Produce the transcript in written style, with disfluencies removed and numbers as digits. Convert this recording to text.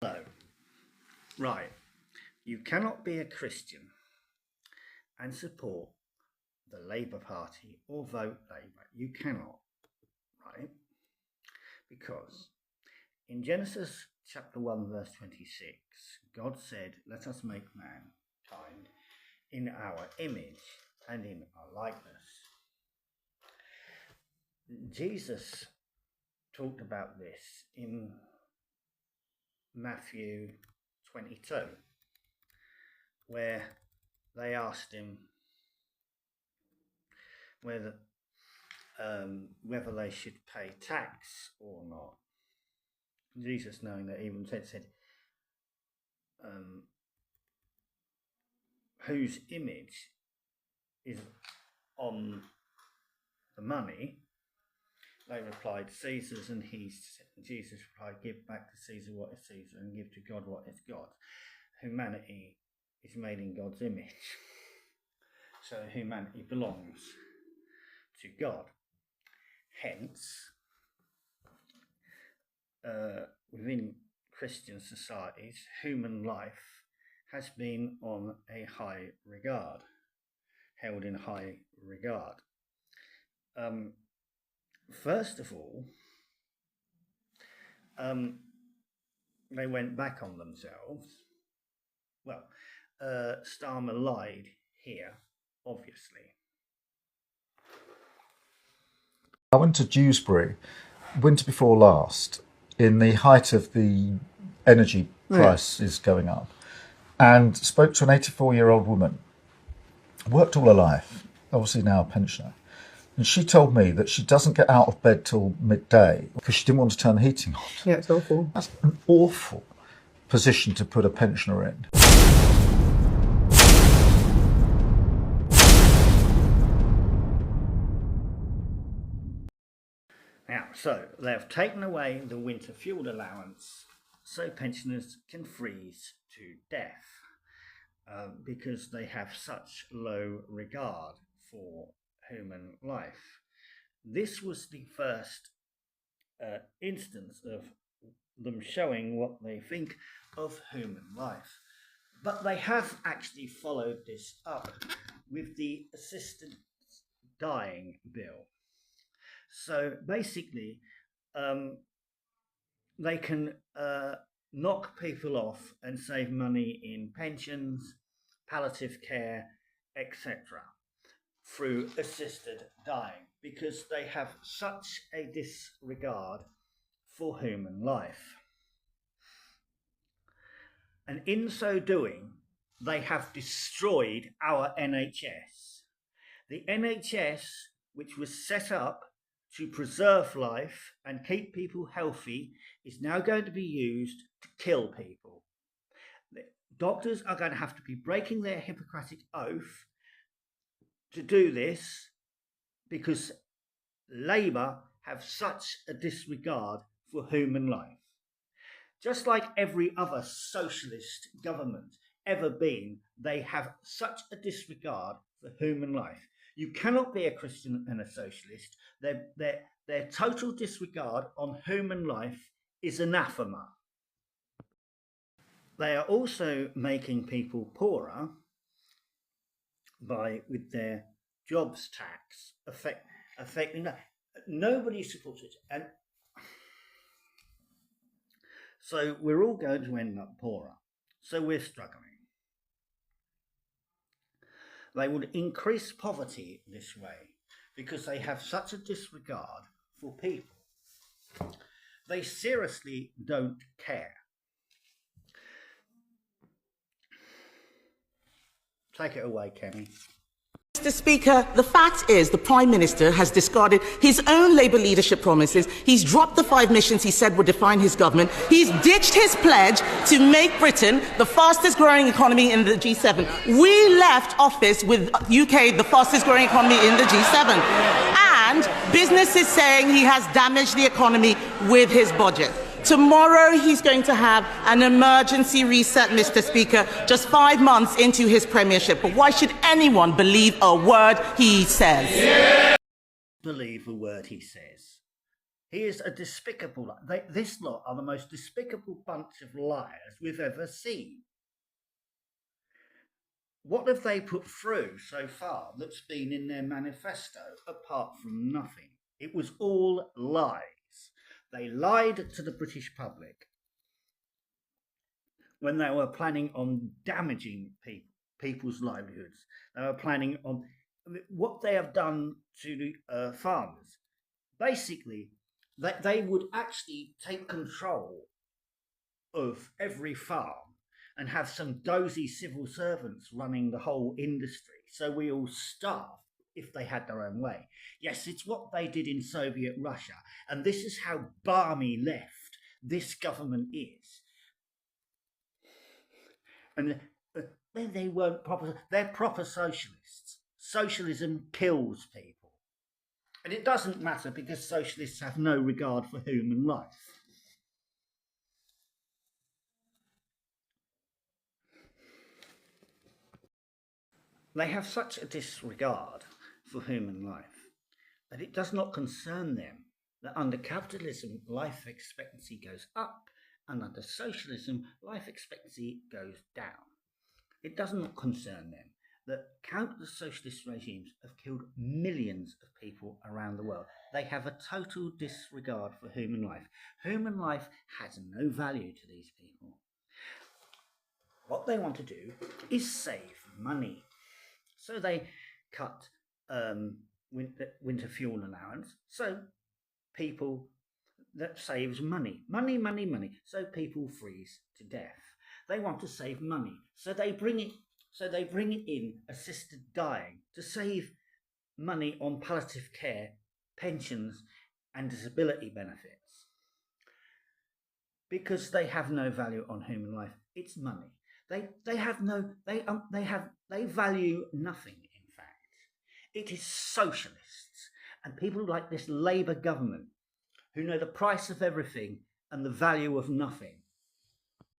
No. Right. You cannot be a Christian and support the Labour Party or vote Labour. You cannot, right? Because in Genesis chapter 1 verse 26, God said, "Let us make mankind in our image and in our likeness." Jesus talked about this in Matthew 22, where they asked him whether they should pay tax or not. Jesus, knowing that even said, whose image is on the money? They replied, Caesar's, and Jesus replied, "Give back to Caesar what is Caesar and give to God what is God." Humanity is made in God's image, so humanity belongs to God. Hence, within Christian societies, human life has been on a high regard, held in high regard. First of all, they went back on themselves. Well, Starmer lied here, obviously. I went to Dewsbury winter before last, in the height of the energy prices going up, and spoke to an 84-year-old woman, worked all her life, obviously now a pensioner. And she told me that she doesn't get out of bed till midday because she didn't want to turn the heating on. Yeah, it's awful. That's an awful position to put a pensioner in. Now, so they've taken away the winter fuel allowance so pensioners can freeze to death because they have such low regard for human life. This was the first instance of them showing what they think of human life. But they have actually followed this up with the assisted dying bill. So basically, they can knock people off and save money in pensions, palliative care, etc. through assisted dying, because they have such a disregard for human life. And in so doing, they have destroyed our NHS. The NHS, which was set up to preserve life and keep people healthy, is now going to be used to kill people. The doctors are going to have to be breaking their Hippocratic oath to do this because Labour have such a disregard for human life. Just like every other socialist government ever been, they have such a disregard for human life. You cannot be a Christian and a socialist. Their total disregard on human life is anathema. They are also making people poorer with their jobs tax affecting that. Nobody supports it. And so we're all going to end up poorer. So we're struggling. They would increase poverty this way because they have such a disregard for people. They seriously don't care. Take it away, Kemi. Mr. Speaker, the fact is the Prime Minister has discarded his own Labour leadership promises. He's dropped the 5 missions he said would define his government. He's ditched his pledge to make Britain the fastest growing economy in the G7. We left office with UK the fastest growing economy in the G7. And business is saying he has damaged the economy with his budget. Tomorrow he's going to have an emergency reset, Mr. Speaker, just 5 months into his premiership. But why should anyone believe a word he says? Believe a word he says. He is a despicable. This lot are the most despicable bunch of liars we've ever seen. What have they put through so far that's been in their manifesto apart from nothing? It was all lies. They lied to the British public when they were planning on damaging people's livelihoods. They were planning on what they have done to the farmers. Basically, they would actually take control of every farm and have some dozy civil servants running the whole industry. So we all starve if they had their own way. Yes, it's what they did in Soviet Russia. And this is how balmy left this government is. And they weren't proper, they're proper socialists. Socialism kills people. And it doesn't matter because socialists have no regard for human life. They have such a disregard for human life that it does not concern them that under capitalism life expectancy goes up and under socialism life expectancy goes down. It does not concern them that countless socialist regimes have killed millions of people around the world. They have a total disregard for human life. Human life has no value to these people. What they want to do is save money. So they cut winter fuel allowance. So people, that saves money. Money. So people freeze to death. They want to save money. So they bring in assisted dying to save money on palliative care, pensions, and disability benefits. Because they have no value on human life. It's money. They value nothing, in fact. It is socialists and people like this Labour government who know the price of everything and the value of nothing.